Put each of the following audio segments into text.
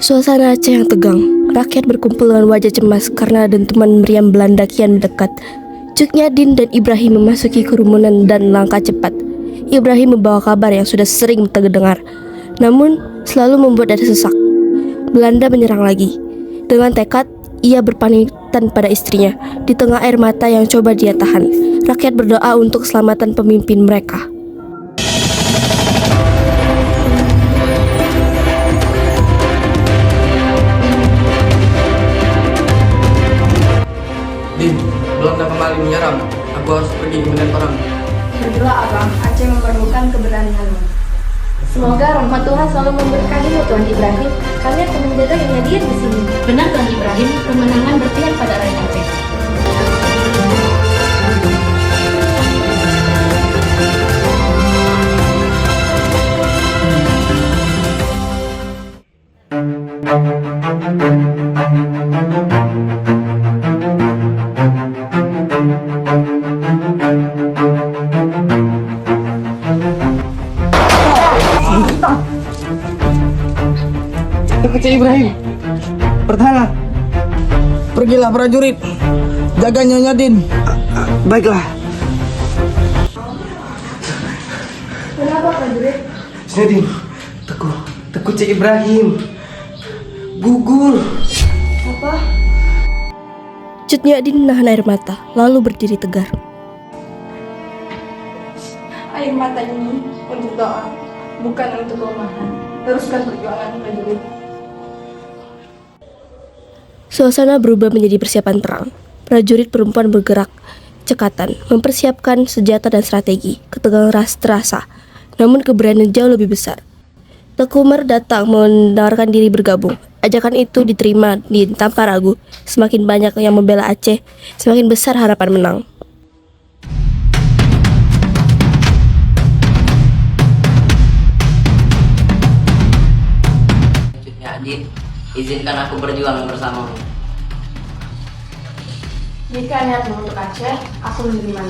Suasana Aceh yang tegang. Rakyat berkumpul dengan wajah cemas karena dentuman meriam Belanda kian mendekat. Cut Nyadim dan Ibrahim memasuki kerumunan dan langkah cepat. Ibrahim membawa kabar yang sudah sering terdengar, namun selalu membuat dada sesak. Belanda menyerang lagi. Dengan tekad, ia berpamitan pada istrinya. Di tengah air mata yang coba dia tahan, rakyat berdoa untuk keselamatan pemimpin mereka. Din, Belanda kembali menyerang. Aku harus pergi melihat perang. Berdoa abang, Aceh memerlukan keberanianmu. Semoga rahmat Tuhan selalu memberkatimu Tuan Ibrahim. Kami akan menjaga yang hadir di sini. Benar Tuan Ibrahim, kemenangan berpihak pada rakyat Aceh. Kecil Ibrahim, bertahanlah. Pergilah prajurit, jaga Nyonya Din. Baiklah. Kenapa prajurit? Din, Teguh Cik Ibrahim gugur. Apa? Cut Nyadim menahan air mata, lalu berdiri tegar. Air mata ini untuk doa, bukan untuk kelemahan. Teruskan perjuangan prajurit. Suasana berubah menjadi persiapan perang. Prajurit perempuan bergerak cekatan, mempersiapkan senjata dan strategi. Ketegangan terasa, namun keberanian jauh lebih besar. Teuku Umar datang menawarkan diri bergabung. Ajakan itu diterima Din tanpa ragu. Semakin banyak yang membela Aceh, semakin besar harapan menang. Adit, izinkan aku berjuang bersamamu. Jika niatmu untuk Aceh, aku menerima.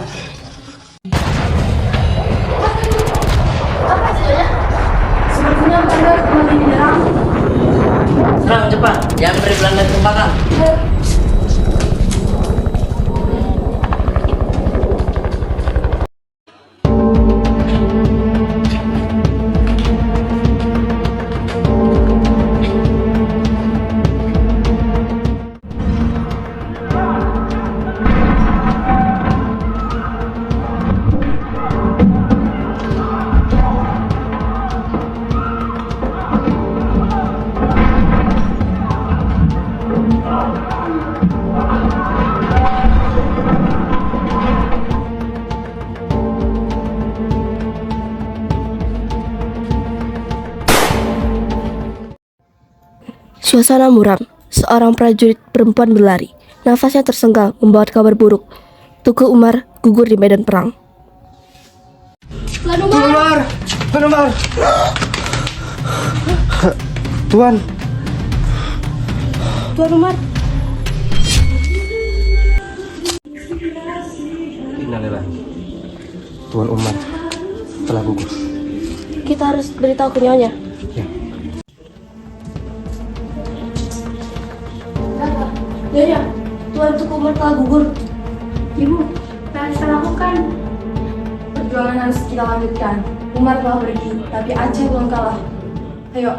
Apa saja? Sepertinya Belanda kembali menyerang. Serang cepat, jangan beri Belanda kesempatan. Suasana muram. Seorang prajurit perempuan berlari. Nafasnya tersenggang, membawa kabar buruk. Teuku Umar gugur di medan perang. Tuan Umar, Tuan Umar. Tuan Umar. Innalillahi. Tuan Umar telah gugur. Kita harus beritahu ke Nyonya. Ya, Tuan Teuku Umar telah gugur. Ibu, apa yang kita lakukan? Perjuangan harus kita lanjutkan. Umar telah pergi, tapi Aceh belum kalah. Ayo.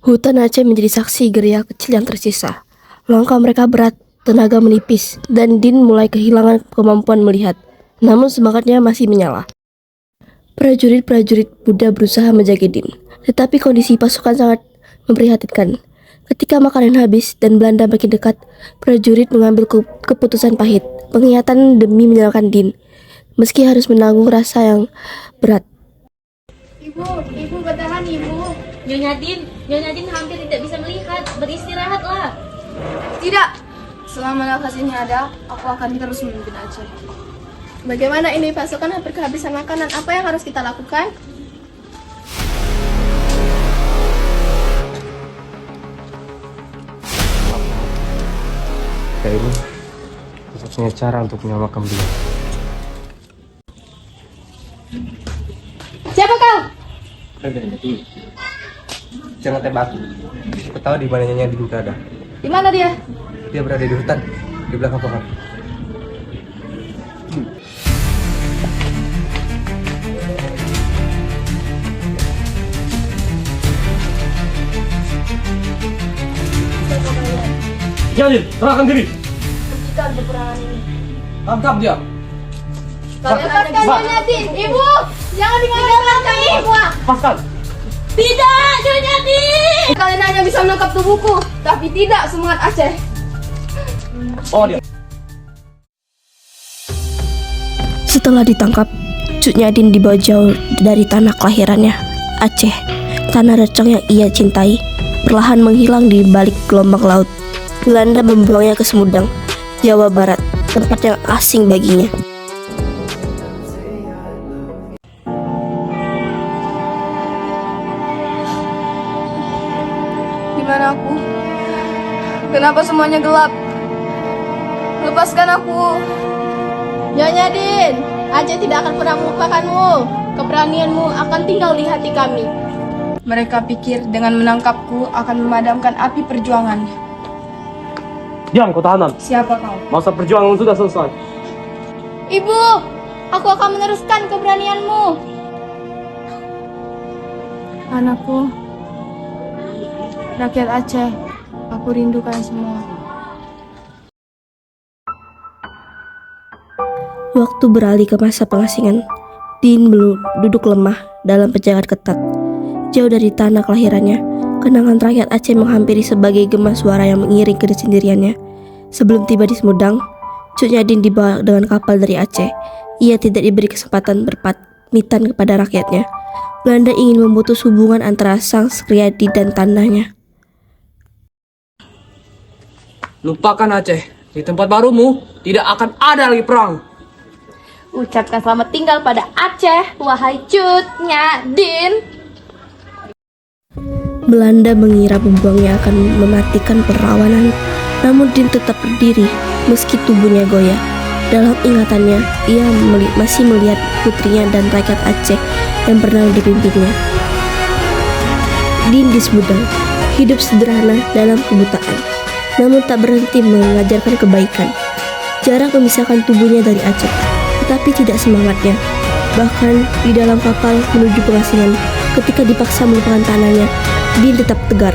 Hutan Aceh menjadi saksi gerilya kecil yang tersisa. Langkah mereka berat, tenaga menipis, dan Din mulai kehilangan kemampuan melihat. Namun semangatnya masih menyala. Prajurit-prajurit muda berusaha menjaga Din, tetapi kondisi pasukan sangat memprihatinkan. Ketika makanan habis dan Belanda makin dekat, prajurit mengambil keputusan pahit, pengkhianatan demi menyelamatkan Din, meski harus menanggung rasa yang berat. Ibu bertahan ibu. Nyonya Din hampir tidak bisa melihat. Beristirahatlah. Tidak. Selama nafas ini ada, aku akan terus memimpin Aceh. Bagaimana ini pasukan hampir kehabisan makanan? Apa yang harus kita lakukan? Ya ini satu-satunya cara untuk menyelamatkan beliau. Siapa kau? Jangan tembak. tahu di mana Nyonya Din berada. Di mana dia? Dia berada di hutan, di belakang pohon. Jadi, serahkan diri. Hentikan peperangan ini. Tangkap dia. Lepaskan Nyonya Din. Ibu, jangan tinggalkan kami semua. Lepaskan. Tidak, Nyonya Din. Kalian hanya bisa menangkap tubuhku, tapi tidak semangat Aceh. Oh dia. Setelah ditangkap, Cut Nyadin dibawa jauh dari tanah kelahirannya, Aceh. Tanah recang yang ia cintai perlahan menghilang di balik gelombang laut. Belanda membuangnya ke Sumedang, Jawa Barat, tempat yang asing baginya. Di mana aku? Kenapa semuanya gelap? Lepaskan aku. Nyonya Din, Aceh tidak akan pernah melupakanmu. Keberanianmu akan tinggal di hati kami. Mereka pikir dengan menangkapku akan memadamkan api perjuangan. Diam kau tahanan. Siapa kau? Masa perjuangan sudah selesai. Ibu, aku akan meneruskan keberanianmu. Anakku, rakyat Aceh, aku rindukan semua. Waktu beralih ke masa pengasingan, Din belum duduk lemah dalam penjagaan ketat. Jauh dari tanah kelahirannya, kenangan rakyat Aceh menghampiri sebagai gema suara yang mengiring kesendiriannya. Sebelum tiba di Sumedang, Cut Nyadin dibawa dengan kapal dari Aceh. Ia tidak diberi kesempatan berpamitan kepada rakyatnya. Belanda ingin memutus hubungan antara sang Suryadi dan tanahnya. Lupakan Aceh. Di tempat barumu tidak akan ada lagi perang. Ucapkan selamat tinggal pada Aceh, wahai Cut Nyadin. Belanda mengira membuangnya akan mematikan perlawanan, namun Din tetap berdiri meski tubuhnya goyah. Dalam ingatannya, ia masih melihat putrinya dan rakyat Aceh yang pernah dipimpinnya. Din di Sumedang hidup sederhana dalam kebutaan, namun tak berhenti mengajarkan kebaikan. Jarak memisahkan tubuhnya dari Aceh, tetapi tidak semangatnya. Bahkan di dalam kapal menuju pengasingan, ketika dipaksa melupakan tanahnya, Din tetap tegar.